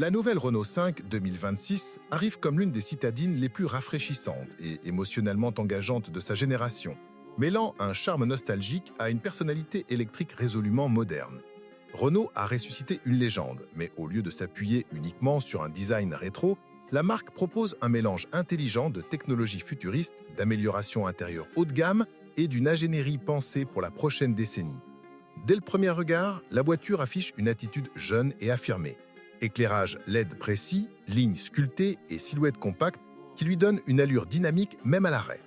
La nouvelle Renault 5 2026 arrive comme l'une des citadines les plus rafraîchissantes et émotionnellement engageantes de sa génération, mêlant un charme nostalgique à une personnalité électrique résolument moderne. Renault a ressuscité une légende, mais au lieu de s'appuyer uniquement sur un design rétro, la marque propose un mélange intelligent de technologies futuristes, d'améliorations intérieures haut de gamme et d'une ingénierie pensée pour la prochaine décennie. Dès le premier regard, la voiture affiche une attitude jeune et affirmée. Éclairage LED précis, lignes sculptées et silhouette compacte qui lui donnent une allure dynamique même à l'arrêt.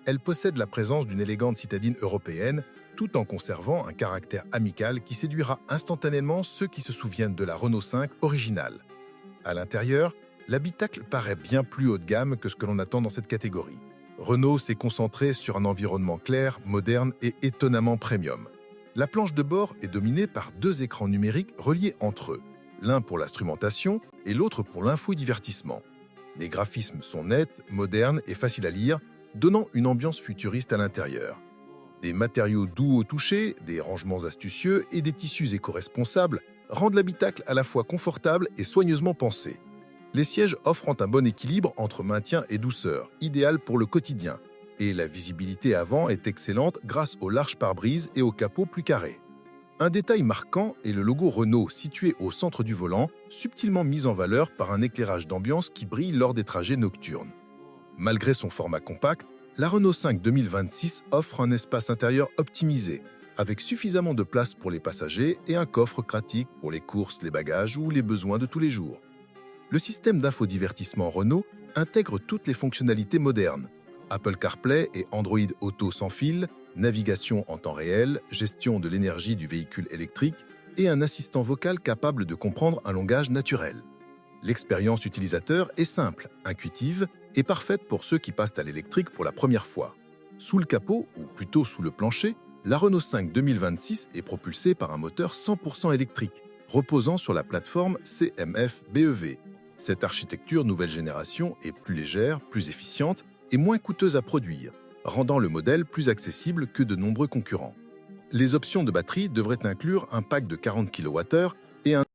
Elle possède la présence d'une élégante citadine européenne, tout en conservant un caractère amical qui séduira instantanément ceux qui se souviennent de la Renault 5 originale. À l'intérieur, l'habitacle paraît bien plus haut de gamme que ce que l'on attend dans cette catégorie. Renault s'est concentré sur un environnement clair, moderne et étonnamment premium. La planche de bord est dominée par deux écrans numériques reliés entre eux, l'un pour l'instrumentation et l'autre pour l'info et divertissement. Les graphismes sont nets, modernes et faciles à lire, donnant une ambiance futuriste à l'intérieur. Des matériaux doux au toucher, des rangements astucieux et des tissus éco-responsables rendent l'habitacle à la fois confortable et soigneusement pensé. Les sièges offrent un bon équilibre entre maintien et douceur, idéal pour le quotidien, et la visibilité avant est excellente grâce au large pare-brise et au capot plus carré. Un détail marquant est le logo Renault situé au centre du volant, subtilement mis en valeur par un éclairage d'ambiance qui brille lors des trajets nocturnes. Malgré son format compact, la Renault 5 2026 offre un espace intérieur optimisé, avec suffisamment de place pour les passagers et un coffre pratique pour les courses, les bagages ou les besoins de tous les jours. Le système d'infodivertissement Renault intègre toutes les fonctionnalités modernes. Apple CarPlay et Android Auto sans fil, navigation en temps réel, gestion de l'énergie du véhicule électrique et un assistant vocal capable de comprendre un langage naturel. L'expérience utilisateur est simple, intuitive et parfaite pour ceux qui passent à l'électrique pour la première fois. Sous le capot, ou plutôt sous le plancher, la Renault 5 2026 est propulsée par un moteur 100% électrique, reposant sur la plateforme CMF BEV. Cette architecture nouvelle génération est plus légère, plus efficiente et moins coûteuse à produire, rendant le modèle plus accessible que de nombreux concurrents. Les options de batterie devraient inclure un pack de 40 kWh et un